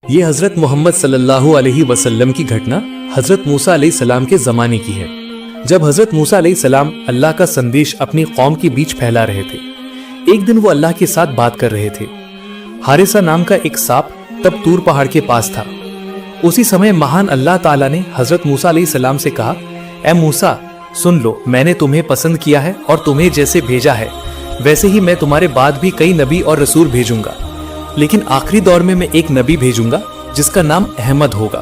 ये हजरत मोहम्मद सल्लल्लाहु अलैहि वसल्लम की घटना हजरत मूसा अलैहि सलाम के जमाने की है, जब हजरत मूसा अलैहि सलाम अल्लाह का संदेश अपनी कौम के बीच फैला रहे थे। एक दिन वो अल्लाह के साथ बात कर रहे थे। हारिसा नाम का एक सांप तब तूर पहाड़ के पास था। उसी समय महान अल्लाह ताला ने हजरत मूसा अलैहि सलाम से कहा, ए मूसा सुन लो, मैंने तुम्हें पसंद किया है और तुम्हें जैसे भेजा है वैसे ही मैं तुम्हारे बाद भी कई नबी और रसूल भेजूंगा, लेकिन आखिरी दौर में मैं एक नबी भेजूंगा जिसका नाम अहमद होगा।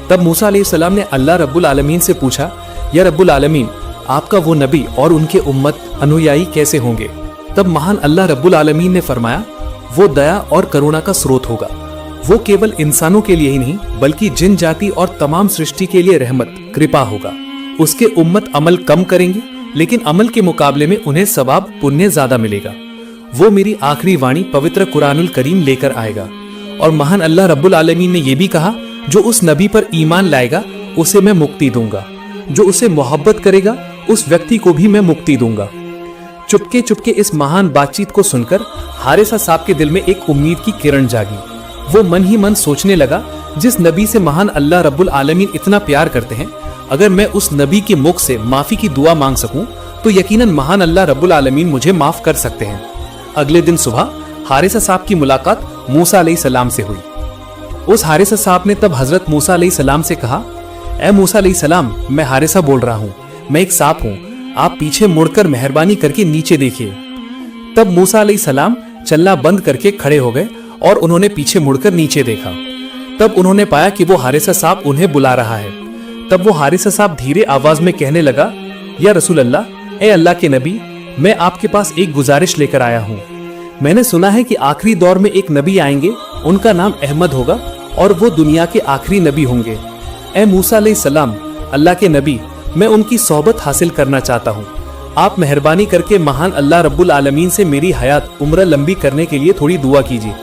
तब मूसा अलैहि सलाम ने अल्लाह रब्बुल आलमीन से पूछा, या रब्बुल आलमीन, आपका वो नबी और उनके उम्मत अनुयायी कैसे होंगे? तब महान अल्लाह रब्बुल आलमीन ने फरमाया, वो दया और करुणा का स्रोत होगा। वो केवल इंसानों के लिए ही नहीं बल्कि जिन जाति और तमाम सृष्टि के लिए रहमत कृपा होगा। उसके उम्मत अमल कम करेंगे लेकिन अमल के मुकाबले में उन्हें सवाब पुण्य ज्यादा मिलेगा। वो मेरी आखिरी वाणी पवित्र कुरानुल करीम लेकर आएगा। और महान अल्लाह रब्बुल आलमीन ने यह भी कहा, जो उस नबी पर ईमान लाएगा उसे मैं मुक्ति दूंगा, जो उसे मोहब्बत करेगा उस व्यक्ति को भी मैं मुक्ति दूंगा। चुपके चुपके इस महान बातचीत को सुनकर हारिसा साहब के दिल में एक उम्मीद की किरण जागी। वो मन ही मन सोचने लगा, जिस नबी से महान अल्लाह रब्बुल आलमीन इतना प्यार करते हैं, अगर मैं उस नबी के मुख से माफी की दुआ मांग सकूं तो यकीनन महान अल्लाह रब्बुल आलमीन मुझे माफ कर सकते हैं। अगले दिन सुबह हारिसा साहब की मुलाकात मूसा अलैहि सलाम से हुई। उस हारिसा साहब ने तब हजरत मूसा अलैहि सलाम से कहा, ए मूसा अलैहि सलाम, मैं हारिसा बोल रहा हूँ, मैं एक सांप हूँ, आप पीछे मुड़कर मेहरबानी करके नीचे देखिए। तब मूसा अलैहि सलाम चलना बंद करके खड़े हो गए और उन्होंने पीछे मुड़कर नीचे देखा। तब उन्होंने पाया कि वो हारिसा साहब उन्हें बुला रहा है। तब वो हारिसा साहब धीरे आवाज में कहने लगा, या रसूल अल्लाह, ए अल्लाह के नबी, मैं आपके पास एक गुजारिश लेकर आया हूँ। मैंने सुना है कि आखिरी दौर में एक नबी आएंगे, उनका नाम अहमद होगा और वो दुनिया के आखिरी नबी होंगे। ए मूसा अलैहि सलाम, अल्लाह के नबी, मैं उनकी सोहबत हासिल करना चाहता हूँ। आप मेहरबानी करके महान अल्लाह रब्बुल आलमीन से मेरी हयात उम्र लंबी करने के लिए थोड़ी दुआ कीजिए।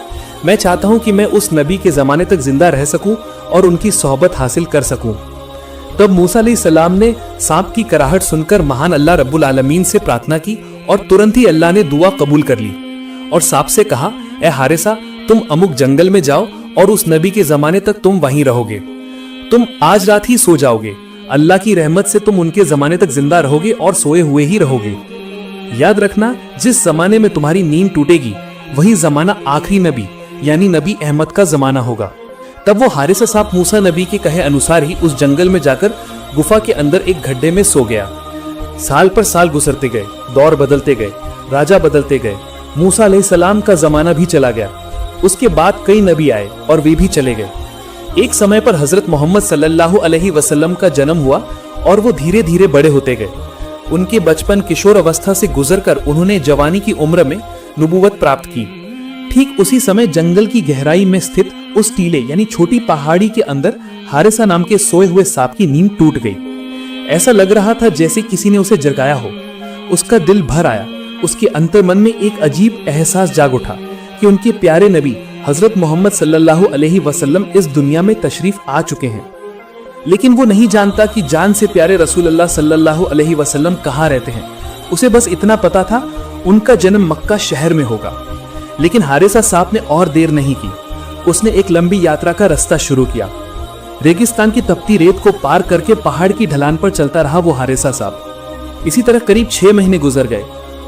मैं चाहता हूँ कि मैं उस नबी के जमाने तक जिंदा रह सकूं और उनकी सोहबत हासिल कर सकूं। तब मूसा अलैहि सलाम ने सांप की कराहट सुनकर महान अल्लाह रब्बुल आलमीन से प्रार्थना की और तुरंत ही अल्लाह ने दुआ कबूल कर ली और सांप से कहा, ए हारिसा, तुम अमुक जंगल में जाओ और उस नबी के जमाने तक तुम वहीं रहोगे। तुम आज रात ही सो जाओगे। अल्लाह की रहमत से तुम उनके जमाने तक जिंदा रहोगे और सोए हुए ही रहोगे। याद रखना, जिस जमाने में तुम्हारी नींद टूटेगी वही जमाना आखिरी नबी यानी नबी अहमद का जमाना होगा। तब वो हारिसा साहब मूसा नबी के कहे अनुसार ही उस जंगल में जाकर गुफा के अंदर एक गड्ढे में सो गया। साल पर साल गुजरते गए, दौर बदलते गए, राजा बदलते गए। मूसा अलैहि सलाम का जमाना भी चला गया। उसके बाद कई नबी आए और वे भी चले गए। एक समय पर हजरत मोहम्मद सल्लल्लाहु अलैहि वसल्लम का जन्म हुआ और वो धीरे धीरे बड़े होते गए। उनके बचपन किशोर अवस्था से गुजरकर उन्होंने जवानी की उम्र में नबूवत प्राप्त की। ठीक उसी समय जंगल की गहराई में स्थित उस टीले यानी छोटी पहाड़ी के अंदर हारिसा नाम के सोए हुए सांप की नींद टूट गई। ऐसा लग रहा था जैसे किसी ने उसे जगाया हो। उसका दिल भर आया। उसके अंतर्मन में एक अजीब एहसास जाग उठा कि उनके प्यारे नबी हजरत मोहम्मद सल्लल्लाहु अलैहि वसल्लम इस दुनिया में तशरीफ आ चुके हैं। लेकिन वो नहीं जानता कि जान से प्यारे रसूल अल्लाह सल्लल्लाहु अलैहि वसल्लम कहाँ रहते हैं। उसे बस इतना पता था उनका जन्म मक्का शहर में होगा। लेकिन हारिसा साहब ने और देर नहीं की। उसने एक लंबी यात्रा का रास्ता शुरू किया। रेगिस्तान की तपती रेत को पार करके पहाड़ की ढलान पर चलता रहा वो हारिसा साहब। इसी तरह करीब 6 महीने गुजर गए।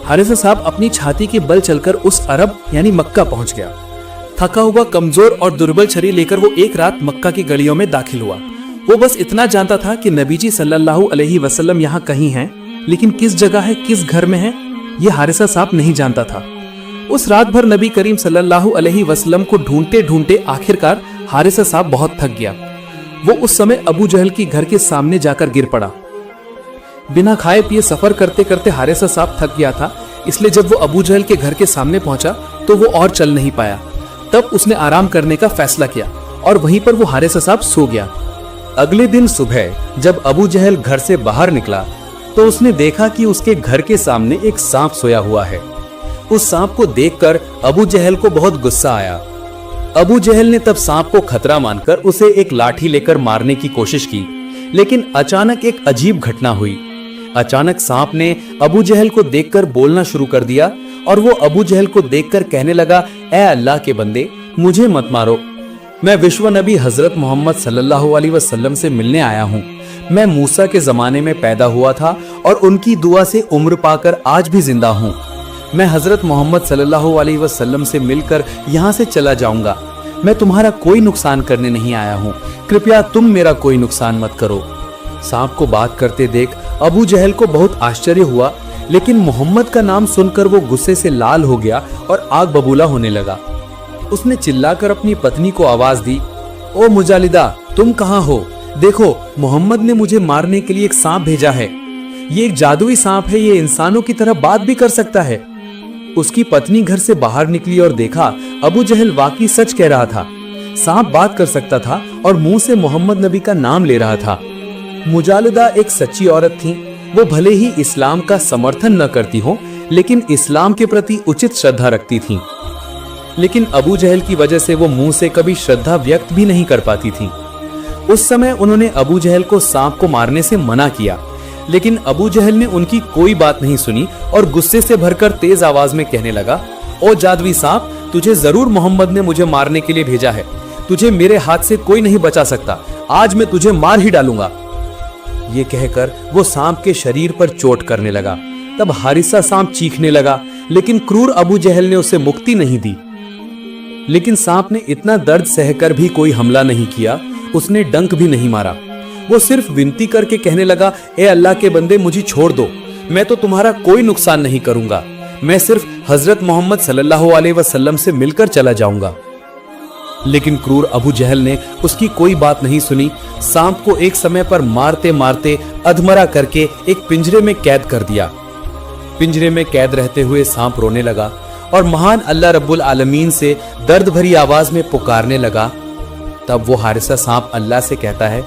हारिसा साहब अपनी छाती के बल चलकर उस अरब यानी मक्का पहुंच गया। थका हुआ, कमजोर और दुर्बल शरीर लेकर वो एक रात मक्का की गलियों में दाखिल हुआ। वो बस इतना जानता था कि नबीजी सल्लल्लाहु अलैहि वसल्लम यहाँ कहीं हैं, लेकिन किस जगह है, किस घर में है, ये हारिसा साहब नहीं जानता था। उस रात भर नबी करीम सल्लल्लाहु अलैहि वसल्लम को ढूंढते ढूंढते आखिरकार हारिसा साहब बहुत थक गया। वो उस समय अबू जहल के घर के सामने जाकर गिर पड़ा। बिना खाए पिए सफर करते करते हारिसा साहब थक गया था, इसलिए जब वो अबू जहल के घर के सामने पहुंचा तो वो और चल नहीं पाया। तब उसने आराम करने का फैसला किया और वहीं पर वो हारिसा साहब सो गया। अगले दिन सुबह जब अबू जहल घर से बाहर निकला तो उसने देखा कि उसके घर के सामने एक सांप सोया हुआ है। उस सांप को देखकर अबू जहल को बहुत गुस्सा आया। अबू जहल ने तब सांप को खतरा मानकर उसे एक लाठी लेकर मारने की कोशिश की, लेकिन अचानक एक अजीब घटना हुई। अचानक सांप ने अबू जहल को देखकर बोलना शुरू कर दिया और वो अबू जहल को देखकर कहने लगा, ए अल्लाह के बंदे, मुझे मत मारो। मैं विश्व नबी हजरत मोहम्मद सल्लल्लाहु अलैहि वसल्लम से मिलने आया हूँ। मैं मूसा के जमाने में पैदा हुआ था और उनकी दुआ से उम्र पाकर आज भी जिंदा हूँ। मैं हजरत मोहम्मद सल्लल्लाहु अलैहि वसल्लम से मिलकर यहाँ से चला जाऊंगा। मैं तुम्हारा कोई नुकसान करने नहीं आया हूँ, कृपया तुम मेरा कोई नुकसान मत करो। सांप को बात करते देख अबू जहल को बहुत आश्चर्य हुआ, लेकिन मोहम्मद का नाम सुनकर वो गुस्से से लाल हो गया और आग बबूला होने लगा। उसने चिल्लाकर अपनी पत्नी को आवाज दी, ओ मुजालिदा, तुम कहाँ हो? देखो, मोहम्मद ने मुझे मारने के लिए एक सांप भेजा है। ये एक जादुई सांप है, ये इंसानों की तरह बात भी कर सकता है। उसकी पत्नी घर से बाहर निकली और देखा अबू जहल वाकई सच कह रहा था। सांप बात कर सकता था और मुंह से मोहम्मद नबी का नाम ले रहा था। मुजालिदा एक सच्ची औरत थी। वो भले ही इस्लाम का समर्थन न करती हो, लेकिन इस्लाम के प्रति उचित श्रद्धा रखती थी। लेकिन अबू जहल की वजह से वो मुंह से कभी श्रद्धा व्यक्त भी नहीं कर पाती थी। उस समय उन्होंने अबू जहल को सांप को मारने से मना किया, लेकिन अबू जहल ने उनकी कोई बात नहीं सुनी और गुस्से से भरकर तेज आवाज में कहने लगा, ओ जादुई सांप, तुझे जरूर मोहम्मद ने मुझे मारने के लिए भेजा है। तुझे मेरे हाथ से कोई नहीं बचा सकता। आज मैं तुझे मार ही डालूंगा। ये कहकर वो सांप के शरीर पर चोट करने लगा। तब हारिसा सांप चीखने लगा, लेकिन क्रूर अबू जहल ने उसे मुक्ति नहीं दी। लेकिन सांप ने इतना दर्द सहकर भी कोई हमला नहीं किया। उसने डंक भी नहीं मारा। वो सिर्फ विनती करके कहने लगा, ए अल्लाह के बंदे, मुझे छोड़ दो। मैं तो तुम्हारा कोई नुकसान नहीं करूंगा। मैं सिर्फ हजरत मोहम्मद सल्लल्लाहु अलैहि वसल्लम से मिलकर चला जाऊंगा। लेकिन क्रूर अबू जहल ने उसकी कोई बात नहीं सुनी। सांप को एक समय पर मारते मारते अधमरा करके एक पिंजरे में कैद कर दिया। पिंजरे में कैद रहते हुए सांप रोने लगा और महान अल्लाह रब्बुल आलमीन से दर्द भरी आवाज में पुकारने लगा। तब वो हारिसा सांप अल्लाह से कहता है,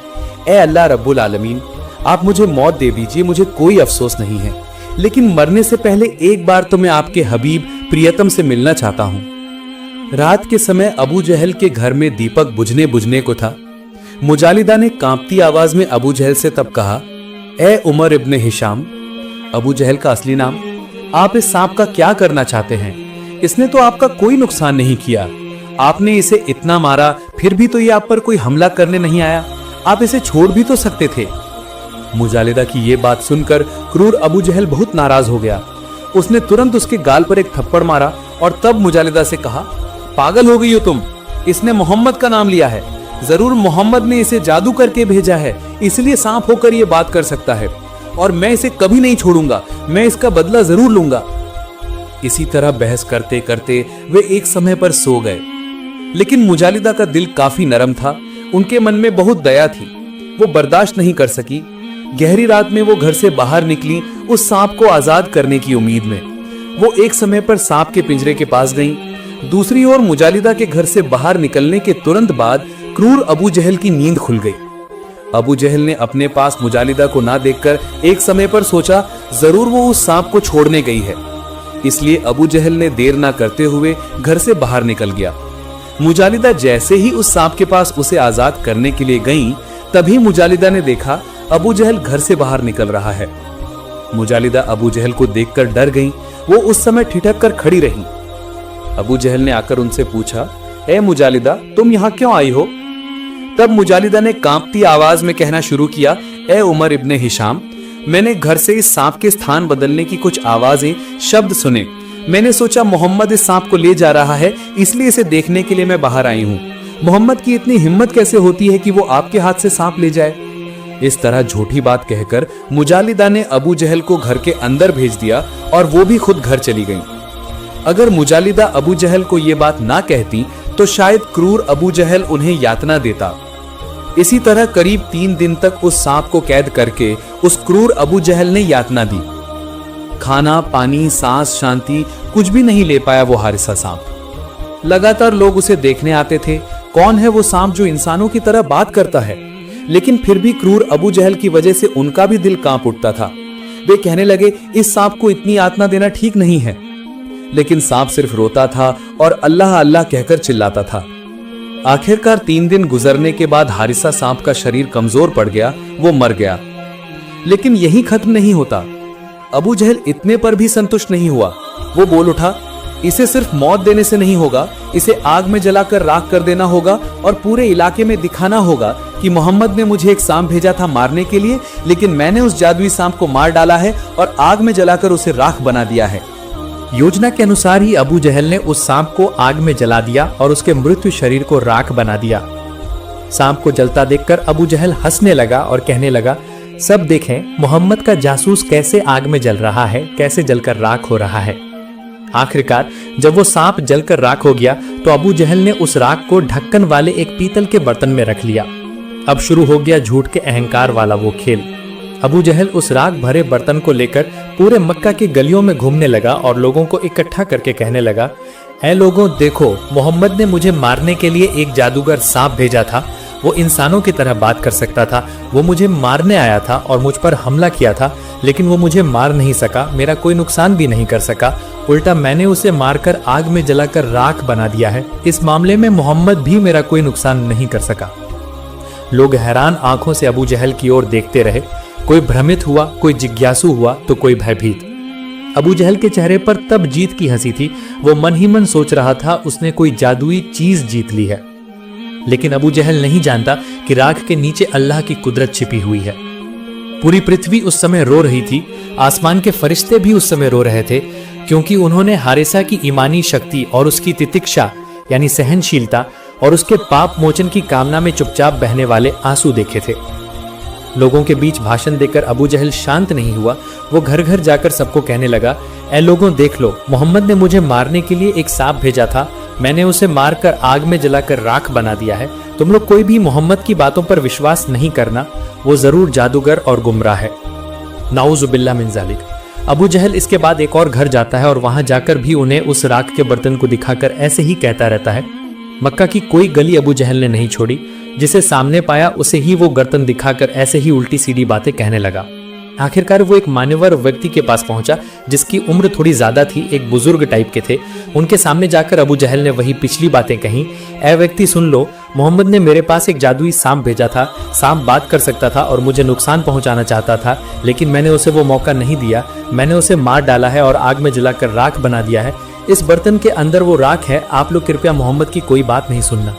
ए अल्लाह रब्बुल आलमीन, आप मुझे मौत दे दीजिए, मुझे कोई अफसोस नहीं है, लेकिन मरने से पहले एक बार तो मैं आपके हबीब प्रियतम से मिलना चाहता हूँ। रात के समय अबू जहल के घर में दीपक बुझने को था। मुजालिदा ने कांपती आवाज में अबू जहल से तब कहा, ए उमर इब्ने हिशाम, अबू जहल का असली नाम, आप इस सांप का क्या करना चाहते हैं? इसने तो आपका कोई नुकसान नहीं किया। आपने इसे इतना मारा, फिर भी तो ये आप पर कोई हमला करने नहीं आया। आप इसे छोड़ भी तो सकते थे। मुजालिदा की ये बात सुनकर क्रूर अबू जहल बहुत नाराज हो गया। उसने तुरंत उसके गाल पर एक थप्पड़ मारा और तब मुजालिदा से कहा, पागल हो गई हो तुम? इसने मोहम्मद का नाम लिया है। जरूर मोहम्मद ने इसे जादू करके भेजा है, इसलिए सांप होकर ये बात कर सकता है और मैं इसे कभी नहीं छोड़ूंगा। मैं इसका बदला जरूर लूंगा। इसी तरह बहस करते करते वे एक समय पर सो गए। लेकिन मुजालिदा का दिल काफी नरम था। उनके मन में बहुत दया थी। वो बर्दाश्त नहीं कर सकी। गहरी रात में वो घर से बाहर निकली उस सांप को आजाद करने की उम्मीद में। वो एक समय पर सांप के पिंजरे के पास गईं। दूसरी ओर मुजालिदा के घर से बाहर निकलने के तुरंत बाद क्रूर अबू जहल की नींद खुल गई। अबू जहल ने अपने पास मुजालिदा को ना देखकर एक समय पर सोचा, जरूर वो उस सांप को छोड़ने गई है। इसलिए अबू जहल ने देर ना करते हुए घर से बाहर निकल गया। मुजालिदा जैसे ही उस सांप के पास उसे आजाद करने के लिए गईं, तभी मुजालिदा ने देखा अबू जहल घर से बाहर निकल रहा है। मुजालिदा अबू जहल को देखकर डर गईं। वो उस समय ठिठक कर खड़ी रही। अबू जहल ने आकर उनसे पूछा, ए मुजालिदा, तुम यहाँ क्यों आई हो? तब मुजालिदा ने कांपती आवाज में कहना शुरू किया, ए उमर इब्ने हिशाम, मैंने घर से इस सांप के स्थान बदलने की कुछ आवाजें, शब्द सुने। मैंने सोचा मोहम्मद इस सांप को ले जा रहा है, इसलिए इसे देखने के लिए मैं बाहर आई हूँ। मोहम्मद की इतनी हिम्मत कैसे होती है कि वो आपके हाथ से सांप ले जाए? इस तरह झूठी बात कहकर मुजालिदा ने अबू जहल को घर के अंदर भेज दिया और वो भी खुद घर चली गईं। अगर मुजालिदा अबू जहल को ये बात ना कहती तो शायद क्रूर अबू जहल उन्हें यातना देता। इसी तरह करीब 3 दिन तक उस सांप को कैद करके उस क्रूर अबू जहल ने यातना दी। खाना, पानी, सांस, शांति कुछ भी नहीं ले पाया वो हारिसा सांप। लगातार लोग उसे देखने आते थे। कौन है वो सांप जो इंसानों की तरह बात करता है? लेकिन फिर भी क्रूर अबू जहल की वजह से उनका भी दिल कांप उठता था। वे कहने लगे, इस सांप को इतनी यातना देना ठीक नहीं है। लेकिन सांप सिर्फ रोता था और अल्लाह अल्लाह कहकर चिल्लाता था। आखिरकार 3 दिन गुजरने के बाद हारिसा सांप का शरीर कमजोर पड़ गया, वो मर गया। लेकिन यही खत्म नहीं होता। अबू जहल इतने पर भी संतुष्ट नहीं हुआ। वो बोल उठा, इसे सिर्फ मौत देने से नहीं होगा, इसे आग में जलाकर राख कर देना होगा और पूरे इलाके में दिखाना होगा कि मोहम्मद ने मुझे एक सांप भेजा था मारने के लिए, लेकिन मैंने उस जादुई सांप को मार डाला है और आग में जलाकर उसे राख बना दिया है। योजना के अनुसार ही अबू जहल ने उस सांप को आग में जला दिया और उसके मृत्यु शरीर को राख बना दिया। सांप को जलता देखकर अबू जहल हंसने लगा और कहने लगा, सब देखें मोहम्मद का जासूस कैसे आग में जल रहा है, कैसे जलकर राख हो रहा है। आखिरकार जब वो सांप जलकर राख हो गया तो अबू जहल ने उस राख को ढक्कन वाले एक पीतल के बर्तन में रख लिया। अब शुरू हो गया झूठ के अहंकार वाला वो खेल। अबू जहल उस राख भरे बर्तन को लेकर पूरे मक्का की गलियों में घूमने लगा और लोगों को इकट्ठा करके कहने लगा, ऐ लोगों देखो, मोहम्मद ने मुझे मारने के लिए एक जादूगर सांप भेजा था। वो इंसानों की तरह बात कर सकता था, वो मुझे मारने आया था और मुझ पर हमला किया था, लेकिन वो मुझे मार नहीं सका, मेरा कोई नुकसान भी नहीं कर सका, उल्टा मैंने उसे मारकर आग में जलाकर राख बना दिया है। इस मामले में मोहम्मद भी मेरा कोई नुकसान नहीं कर सका। लोग हैरान आंखों से अबू जहल की ओर देखते रहे। कोई भ्रमित हुआ, कोई जिज्ञासु हुआ तो कोई भयभीत। अबू जहल के चेहरे पर तब जीत की हंसी थी। वो मन ही मन सोच रहा था उसने कोई जादुई चीज जीत ली है। लेकिन अबू जहल नहीं जानता कि राख के नीचे अल्लाह की कुदरत छिपी हुई है। पूरी पृथ्वी उस समय रो रही थी। आसमान के फरिश्ते भी उस समय रो रहे थे, क्योंकि उन्होंने हारिसा की ईमानी शक्ति और उसकी तितिक्षा यानी सहनशीलता और उसके पाप मोचन की कामना में चुपचाप बहने वाले आंसू देखे थे। लोगों के बीच भाषण देकर अबू जहल शांत नहीं हुआ। वो घर घर जाकर सबको कहने लगा, ऐ लोगों देख लो, मोहम्मद ने मुझे मारने के लिए एक सांप भेजा था, मैंने उसे मारकर आग में जलाकर राख बना दिया है। तुम लोग कोई भी मोहम्मद की बातों पर विश्वास नहीं करना, वो जरूर जादूगर और गुमराह है। नाउजुबिल्लाह मिन जालिक। अबू जहल इसके बाद एक और घर जाता है और वहां जाकर भी उन्हें उस राख के बर्तन को दिखाकर ऐसे ही कहता रहता है। मक्का की कोई गली अबू जहल ने नहीं छोड़ी। जिसे सामने पाया उसे ही वो बर्तन दिखाकर ऐसे ही उल्टी सीधी बातें कहने लगा। आखिरकार वो एक मान्यवर व्यक्ति के पास पहुंचा जिसकी उम्र थोड़ी ज्यादा थी, एक बुजुर्ग टाइप के थे। उनके सामने जाकर अबू जहल ने वही पिछली बातें कहीं। ऐ व्यक्ति सुन लो, मोहम्मद ने मेरे पास एक जादुई सांप भेजा था। सांप बात कर सकता था और मुझे नुकसान पहुंचाना चाहता था, लेकिन मैंने उसे वो मौका नहीं दिया। मैंने उसे मार डाला है और आग में जलाकर राख बना दिया है। इस बर्तन के अंदर वो राख है। आप लोग कृपया मोहम्मद की कोई बात नहीं सुनना।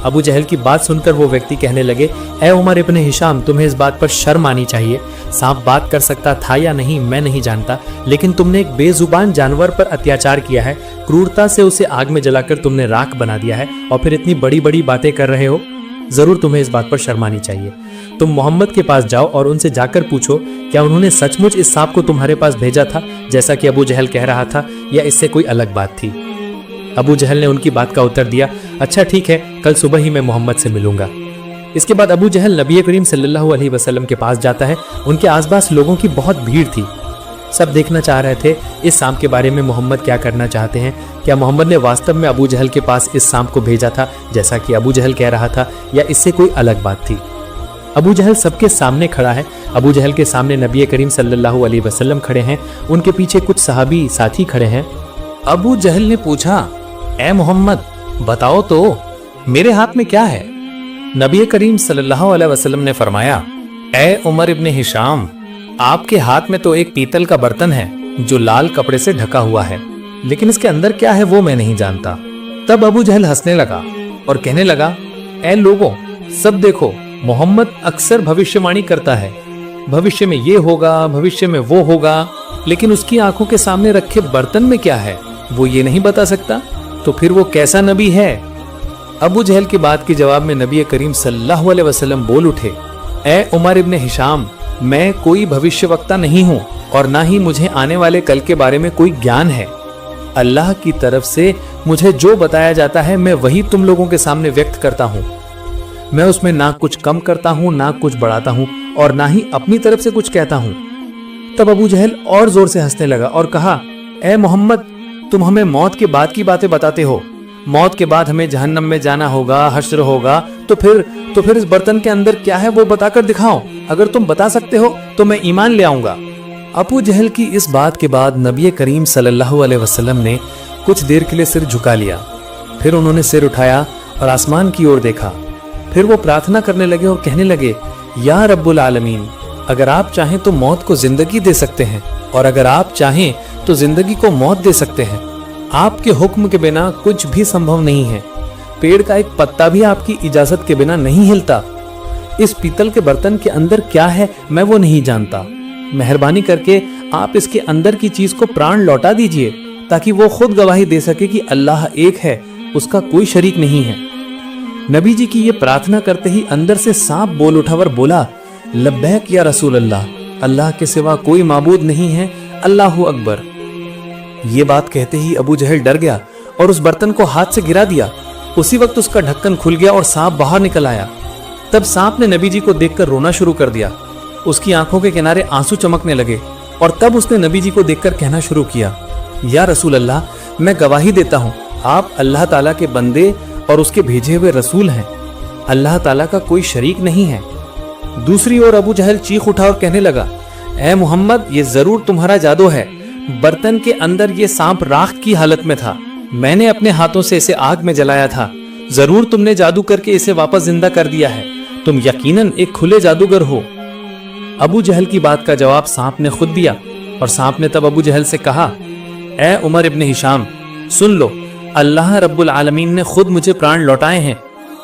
अबू जहल की बात सुनकर वो व्यक्ति कहने लगे, ऐ उमर इब्ने हिशाम, तुम्हें इस बात पर शर्म आनी चाहिए। सांप बात कर सकता था या नहीं मैं नहीं जानता, लेकिन तुमने एक बेजुबान जानवर पर अत्याचार किया है। क्रूरता से उसे आग में जलाकर तुमने राख बना दिया है और फिर इतनी बड़ी बड़ी बातें कर रहे हो। जरूर तुम्हें इस बात पर शर्म आनी चाहिए। तुम मोहम्मद के पास जाओ और उनसे जाकर पूछो क्या उन्होंने सचमुच इस सांप को तुम्हारे पास भेजा था जैसा कि अबू जहल कह रहा था, या इससे कोई अलग बात थी। अबू जहल ने उनकी बात का उत्तर दिया, अच्छा ठीक है, कल सुबह ही मैं मोहम्मद से मिलूंगा। इसके बाद अबू जहल नबी करीम सल्लल्लाहु अलैहि वसल्लम के पास जाता है। उनके आसपास लोगों की बहुत भीड़ थी। सब देखना चाह रहे थे इस सांप के बारे में मोहम्मद क्या करना चाहते हैं। क्या मोहम्मद ने वास्तव में अबू जहल के पास इस सांप को भेजा था जैसा कि अबू जहल कह रहा था, या इससे कोई अलग बात थी। अबू जहल सबके सामने खड़ा है। अबू जहल के सामने नबी करीम सल्लल्लाहु अलैहि वसल्लम खड़े हैं। उनके पीछे कुछ सहाबी साथी खड़े हैं। अबू जहल ने पूछा, ऐ मोहम्मद बताओ तो मेरे हाथ में क्या है। नबी करीम सल्लल्लाहु अलैहि वसल्लम ने फरमाया, ऐ उमर इब्ने हिशाम, आपके हाथ में तो एक पीतल का बर्तन है जो लाल कपड़े से ढका हुआ है, लेकिन इसके अंदर क्या है वो मैं नहीं जानता। तब अबू जहल हंसने लगा और कहने लगा, ऐ लोगों सब देखो, मोहम्मद अक्सर भविष्यवाणी करता है। भविष्य में ये होगा, भविष्य में वो होगा, लेकिन उसकी आंखों के सामने रखे बर्तन में क्या है वो ये नहीं बता सकता। तो फिर वो कैसा नबी है। अबू जहल की बात के जवाब में नबी करीम सल्लल्लाहु अलैहि वसल्लम बोल उठे, ऐ उमर इब्ने हिशाम, मैं कोई भविष्यवक्ता नहीं हूँ और ना ही मुझे आने वाले कल के बारे में कोई ज्ञान है। अल्लाह की तरफ से मुझे जो बताया जाता है मैं वही तुम लोगों के सामने व्यक्त करता हूँ। मैं उसमें ना कुछ कम करता हूँ ना कुछ बढ़ाता हूँ और ना ही अपनी तरफ से कुछ कहता हूँ। तब अबू जहल और जोर से हंसने लगा और कहा, ऐ मोहम्मद, तुम हमें मौत के बाद की बातें बताते हो। मौत के बाद हमें जहन्नम में जाना होगा, हश्र होगा, तो फिर इस बर्तन के अंदर क्या है वो बताकर दिखाओ। अगर तुम बता सकते हो तो मैं ईमान ले आऊंगा। अबू जहल की इस बात के बाद नबी करीम सल्लल्लाहु अलैहि वसल्लम ने कुछ देर के लिए सिर झुका लिया। फिर उन्होंने सिर उठाया और आसमान की ओर देखा। फिर वो प्रार्थना करने लगे और कहने लगे, या रब्बुल आलमीन, अगर आप चाहें तो मौत को जिंदगी दे सकते हैं और अगर आप चाहें तो जिंदगी को मौत दे सकते हैं। आपके हुक्म के बिना कुछ भी संभव नहीं है। पेड़ का एक पत्ता भी आपकी इजाजत के बिना नहीं हिलता। इस पीतल के बर्तन के अंदर क्या है मैं वो नहीं जानता। मेहरबानी करके आप इसके अंदर की चीज को प्राण लौटा दीजिए ताकि वो खुद गवाही दे सके कि अल्लाह एक है, उसका कोई शरीक नहीं है। नबी जी की ये प्रार्थना करते ही अंदर से सांप बोल उठा और बोला, लब्बैक या रसूल अल्लाह, अल्लाह के सिवा कोई माबूद नहीं है, अल्लाहु अकबर। ये बात कहते ही अबू जहल डर गया और उस बर्तन को हाथ से गिरा दिया। उसी वक्त उसका ढक्कन खुल गया और सांप बाहर निकल आया। तब सांप ने नबी जी को देखकर रोना शुरू कर दिया। उसकी आंखों के किनारे आंसू चमकने लगे और तब उसने नबी जी को देखकर कहना शुरू किया, या रसूल अल्लाह, मैं गवाही देता हूँ आप अल्लाह ताला के बंदे और उसके भेजे हुए रसूल हैं। अल्लाह ताला का कोई शरीक नहीं है। दूसरी ओर अबू जहल चीख उठा और कहने लगा, ए मोहम्मद, ये जरूर तुम्हारा जादू है। बर्तन के अंदर ये सांप राख की हालत में था। मैंने अपने हाथों से इसे आग में जलाया था। जरूर तुमने जादू करके इसे वापस जिंदा कर दिया है। तुम यकीनन एक खुले जादूगर हो। अबू जहल की बात का जवाब सांप ने खुद दिया और सांप ने तब अबू जहल से कहा, ए उमर इब्न हिशाम, सुन लो, अल्लाह रब्बुल आलमीन ने खुद मुझे प्राण लौटाए हैं।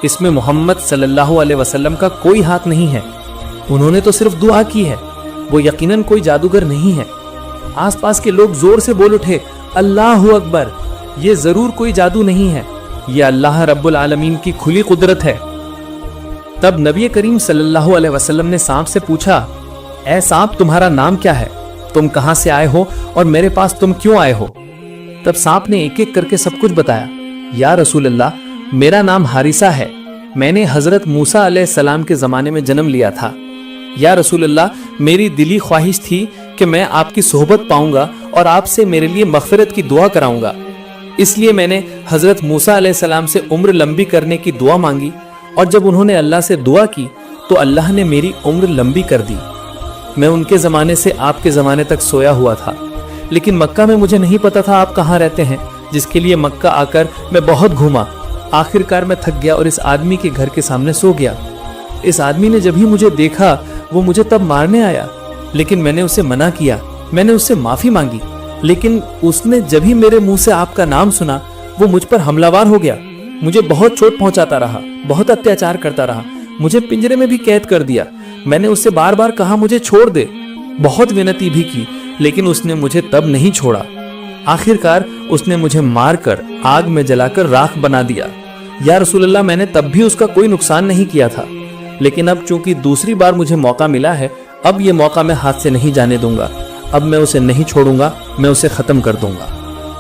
इसमें मोहम्मद सल्लल्लाहु अलैहि वसल्लम का कोई हाथ नहीं है। उन्होंने तो सिर्फ दुआ की है। वो यकीनन कोई जादूगर नहीं है। आसपास के लोग जोर से बोल उठे, अल्लाहु अकबर, ये जरूर कोई जादू नहीं है, ये अल्लाह रब्बुल आलमीन की खुली कुदरत है। तब नबी करीम सल्लल्लाहु अलैहि वसल्लम ने सांप से पूछा, ए सांप, तुम्हारा नाम क्या है? तुम कहां से आए हो और मेरे पास तुम क्यों आए हो? तब सांप ने एक एक करके सब कुछ बताया। या रसूल अल्लाह, मेरा नाम हारिसा है। मैंने हजरत मूसा अलैहिस्सलाम के जमाने में जन्म लिया था। या रसूल अल्लाह, मेरी दिली ख्वाहिश थी कि मैं आपकी सोहबत पाऊंगा और आपसे मेरे लिए मगफिरत की दुआ कराऊंगा। इसलिए मैंने हजरत मूसा अलैहिस्सलाम से उम्र लंबी करने की दुआ मांगी और जब उन्होंने अल्लाह से दुआ की तो अल्लाह ने मेरी उम्र लंबी कर दी। मैं उनके ज़माने से आपके ज़माने तक सोया हुआ था, लेकिन मक्का में मुझे नहीं पता था आप कहाँ रहते हैं, जिसके लिए मक्का आकर मैं बहुत घूमा। आखिरकार मैं थक गया और इस आदमी के घर के सामने सो गया। इस आदमी ने जब ही मुझे देखा वो मुझे तब मारने आया, लेकिन मैंने उसे मना किया। मैंने उससे माफ़ी मांगी, लेकिन उसने जब ही मेरे मुंह से आपका नाम सुना वो मुझ पर हमलावर हो गया। मुझे बहुत चोट पहुंचाता रहा, बहुत अत्याचार करता रहा, मुझे पिंजरे में भी कैद कर दिया। मैंने उससे बार बार कहा मुझे छोड़ दे, बहुत विनती भी की, लेकिन उसने मुझे तब नहीं छोड़ा। आखिरकार उसने मुझे मारकर आग में जलाकर राख बना दिया। या रसूल अल्लाह, मैंने तब भी उसका कोई नुकसान नहीं किया था, लेकिन अब चूंकि दूसरी बार मुझे मौका मिला है, अब ये मौका मैं हाथ से नहीं जाने दूंगा। अब मैं उसे नहीं छोड़ूंगा, मैं उसे खत्म कर दूंगा।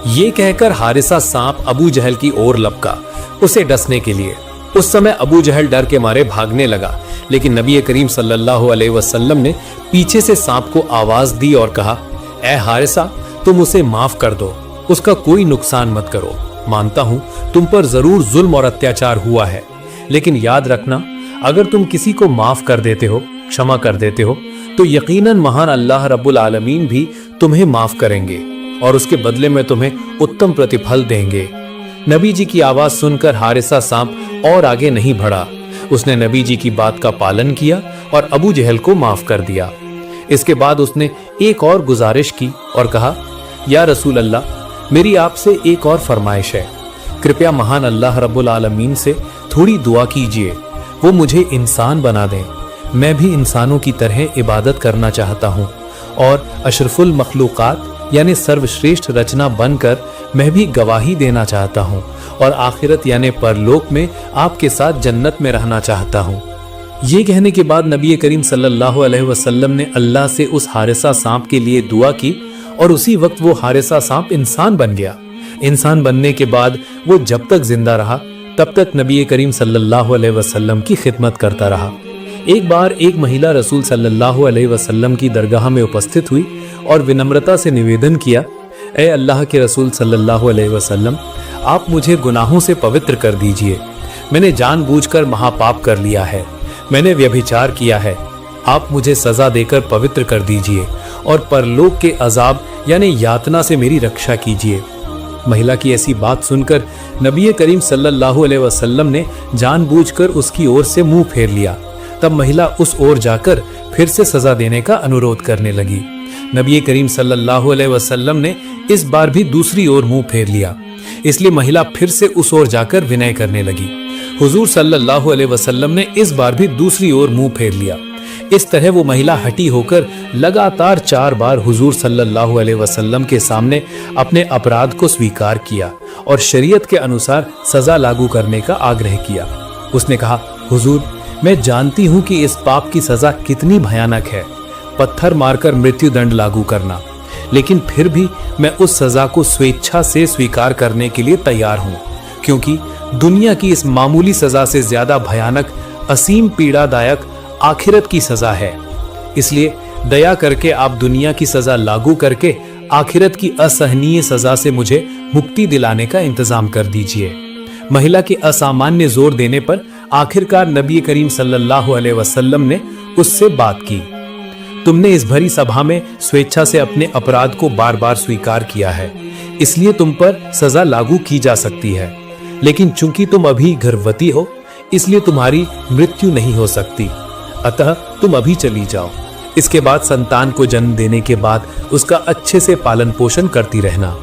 ये कहकर हारिसा सांप अबू जहल की ओर लपका उसे डसने के लिए। उस समय अबू जहल डर के मारे भागने लगा, लेकिन नबी करीम सल्लल्लाहु अलैहि वसल्लम ने पीछे से सांप को आवाज दी और कहा, ए हारिसा, तुम उसे माफ कर दो, उसका कोई नुकसान मत करो। मानता हूं तुम पर जरूर जुल्म और अत्याचार हुआ है, लेकिन याद रखना, अगर तुम किसी को माफ कर देते हो, क्षमा कर देते हो, तो यकीनन महान अल्लाह रब्बुल आलमीन भी तुम्हें माफ करेंगे और उसके बदले में तुम्हें उत्तम प्रतिफल देंगे। नबी जी की आवाज सुनकर हारिसा सांप और आगे नहीं बढ़ा। उसने नबी जी की बात का पालन किया और अबू जहल को माफ कर दिया। इसके बाद उसने एक और गुजारिश की और कहा, या रसूल अल्लाह, मेरी आपसे एक और फरमाइश है। कृपया महान अल्लाह रब्बुल आलमीन से थोड़ी दुआ कीजिए, वो मुझे इंसान बना दें। मैं भी इंसानों की तरह इबादत करना चाहता हूँ और अशरफुल मखलूकात यानी सर्वश्रेष्ठ रचना बनकर मैं भी गवाही देना चाहता हूँ और आखिरत यानी परलोक में आपके साथ जन्नत में रहना चाहता हूँ। ये कहने के बाद नबी करीम सल्लल्लाहु अलैहि वसल्लम ने अल्लाह से उस हारिसा सांप के लिए दुआ की और उसी वक्त वो हारिसा सांप इंसान बन गया। इंसान बनने के बाद वो जब तक जिंदा रहा तब तक नबी करीम सल्लल्लाहु अलैहि वसल्लम की खिदमत करता रहा। एक बार एक महिला रसूल सल्लल्लाहु अलैहि वसल्लम की दरगाह में उपस्थित हुई और विनम्रता से निवेदन किया, ए अल्लाह के रसूल सल्लल्लाहु अलैहि वसल्लम, आप मुझे गुनाहों से पवित्र कर दीजिए। मैंने जानबूझकर महापाप कर लिया है, मैंने व्यभिचार किया है। आप मुझे सजा देकर पवित्र कर दीजिए और परलोक के अजाब यानी यातना से मेरी रक्षा कीजिए। महिला की ऐसी बात सुनकर नबी करीम सल्लल्लाहु अलैहि वसल्लम ने जानबूझकर उसकी ओर से मुंह फेर लिया। तब महिला उस ओर जाकर फिर से सजा देने का अनुरोध करने लगी। नबी करीम सल्लल्लाहु अलैहि वसल्लम ने इस बार भी दूसरी ओर मुंह फेर लिया, इसलिए महिला फिर से उस ओर जाकर विनय करने लगी। हुजूर सल्लल्लाहु अलैहि वसल्लम ने इस बार भी दूसरी ओर मुंह फेर लिया। इस तरह वो महिला हटी होकर लगातार 4 बार हुजूर सल्लल्लाहु अलैहि वसल्लम के सामने अपने अपराध को स्वीकार किया और शरीयत के अनुसार सजा लागू करने का आग्रह किया। उसने कहा, हुजूर, मैं जानती हूं कि इस पाप की सजा कितनी भयानक है, पत्थर मारकर मृत्यु दंड लागू करना, लेकिन फिर भी मैं उस सजा को स्वेच्छा से स्वीकार करने के लिए तैयार हूं, क्योंकि दुनिया की इस मामूली सजा से ज्यादा भयानक, असीम पीड़ादायक आखिरत की सजा है। इसलिए दया करके आप दुनिया की सजा लागू करके आखिरत की असहनीय सजा से मुझे मुक्ति दिलाने का इंतजाम कर दीजिए। महिला के असामान्य जोर देने पर आखिरकार नबी करीम सल्लल्लाहु अलैहि वसल्लम ने उससे बात की। तुमने इस भरी सभा में स्वेच्छा से अपने अपराध को बार बार स्वीकार किया है, इसलिए तुम पर सजा लागू की जा सकती है, लेकिन चूंकि तुम अभी गर्भवती हो, इसलिए तुम्हारी मृत्यु नहीं हो सकती, अतः तुम अभी चली जाओ। इसके बाद संतान को जन्म देने के बाद उसका अच्छे से पालन पोषण करती रहना।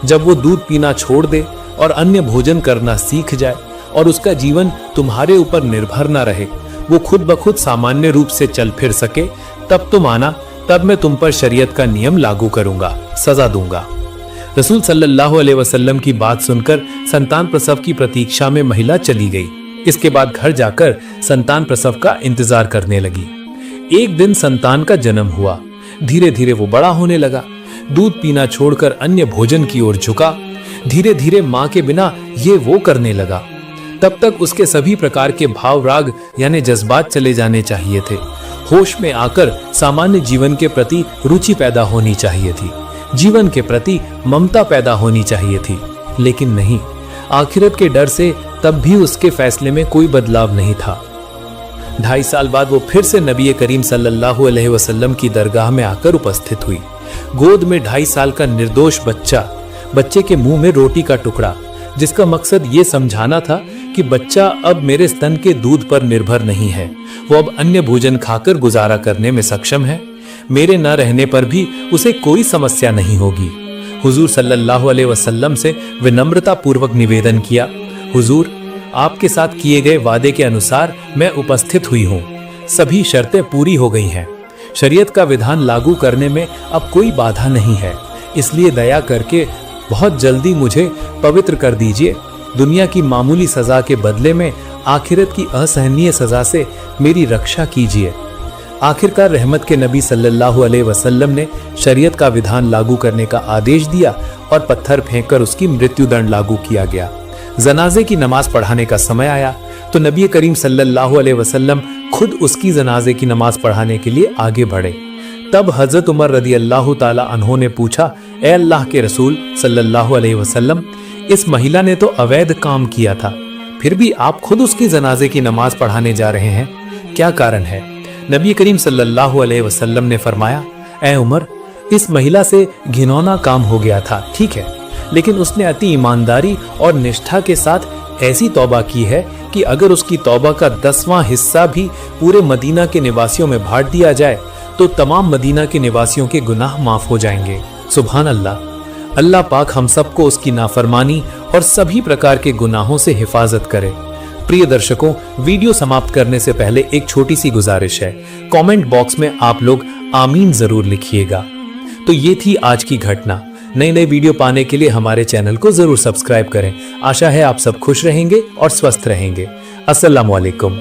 जब वो दूध पीना छोड़ दे और अन्य भोजन करना सीख जाए और उसका जीवन तुम्हारे ऊपर निर्भर न रहे, वो खुद ब खुद सामान्य रूप से चल फिर सके, तब तुम आना, तब मैं तुम पर शरीयत का नियम लागू करूंगा, सजा दूंगा। रसूल सल्लल्लाहु अलैहि वसल्लम की बात सुनकर संतान प्रसव की प्रतीक्षा में महिला चली गई। इसके बाद घर जाकर संतान प्रसव का इंतजार करने लगी। एक दिन संतान का जन्म हुआ। धीरे धीरे वो बड़ा होने लगा, दूध पीना छोड़कर अन्य भोजन की ओर झुका। धीरे धीरे माँ के बिना ये वो करने लगा। तब तक उसके सभी प्रकार के भाव राग यानी जज्बात चले जाने चाहिए थे। होश में आकर सामान्य जीवन के प्रति रुचि पैदा होनी चाहिए थी, जीवन के प्रति ममता पैदा होनी चाहिए थी, लेकिन नहीं। आखिरत के डर से तब भी उसके फैसले में कोई बदलाव नहीं था। 2.5 साल बाद वो फिर से नबी करीम सल्लल्लाहु अलैहि वसल्लम की दरगाह में आकर उपस्थित हुई। गोद में 2.5 साल का निर्दोष बच्चे के मुंह में रोटी का टुकड़ा, जिसका मकसद ये समझाना था कि बच्चा अब मेरे स्तन के दूध पर निर्भर नहीं है, वो अब अन्य भोजन खाकर गुजारा करने में सक्षम है। मेरे न रहने पर भी उसे कोई समस्या नहीं होगी। हुजूर सल्लल्लाहु अलैहि वसल्लम से विनम्रता पूर्वक निवेदन किया, हुजूर, आपके साथ किए गए वादे के अनुसार मैं उपस्थित हुई हूँ। सभी शर्तें पूरी हो गई हैं। शरीयत का विधान लागू करने में अब कोई बाधा नहीं है, इसलिए दया करके बहुत जल्दी मुझे पवित्र कर दीजिए। दुनिया की मामूली सजा के बदले में आखिरत की असहनीय सजा से मेरी रक्षा कीजिए। आखिरकार रहमत के नबी सल्लल्लाहु अलैहि वसल्लम ने शरीयत का विधान लागू करने का आदेश दिया और पत्थर फेंककर उसकी मृत्यु दंड लागू किया गया। जनाजे की नमाज पढ़ाने का समय आया तो नबी करीम सल्लल्लाहु अलैहि वसल्लम खुद उसकी जनाजे की नमाज पढ़ाने के लिए आगे बढ़े। तब हजरत उमर रदी अल्लाह ताला अन्हो ने पूछा, ए अल्लाह के रसूल सल्लल्लाहु अलैहि वसल्लम, इस महिला ने तो अवैध काम किया था, फिर भी आप खुद उसकी जनाजे की नमाज पढ़ाने जा रहे हैं, क्या कारण है? नबी करीम सल्लल्लाहु अलैहि वसल्लम ने फरमाया, ए उमर, इस महिला से घिनौना काम हो गया था, ठीक है, लेकिन उसने अति ईमानदारी और निष्ठा के साथ ऐसी तौबा की है कि अगर उसकी तौबा का 10वां हिस्सा भी पूरे मदीना के निवासियों में बांट दिया जाए तो तमाम मदीना के निवासियों के गुनाह माफ हो जाएंगे। सुभान अल्लाह। अल्लाह पाक हम सबको उसकी नाफरमानी और सभी प्रकार के गुनाहों से हिफाजत करे। प्रिय दर्शकों, वीडियो समाप्त करने से पहले एक छोटी सी गुजारिश है, कमेंट बॉक्स में आप लोग आमीन जरूर लिखिएगा। तो ये थी आज की घटना। नई नई वीडियो पाने के लिए हमारे चैनल को जरूर सब्सक्राइब करें। आशा है आप सब खुश रहेंगे और स्वस्थ रहेंगे। अस्सलामु अलैकुम।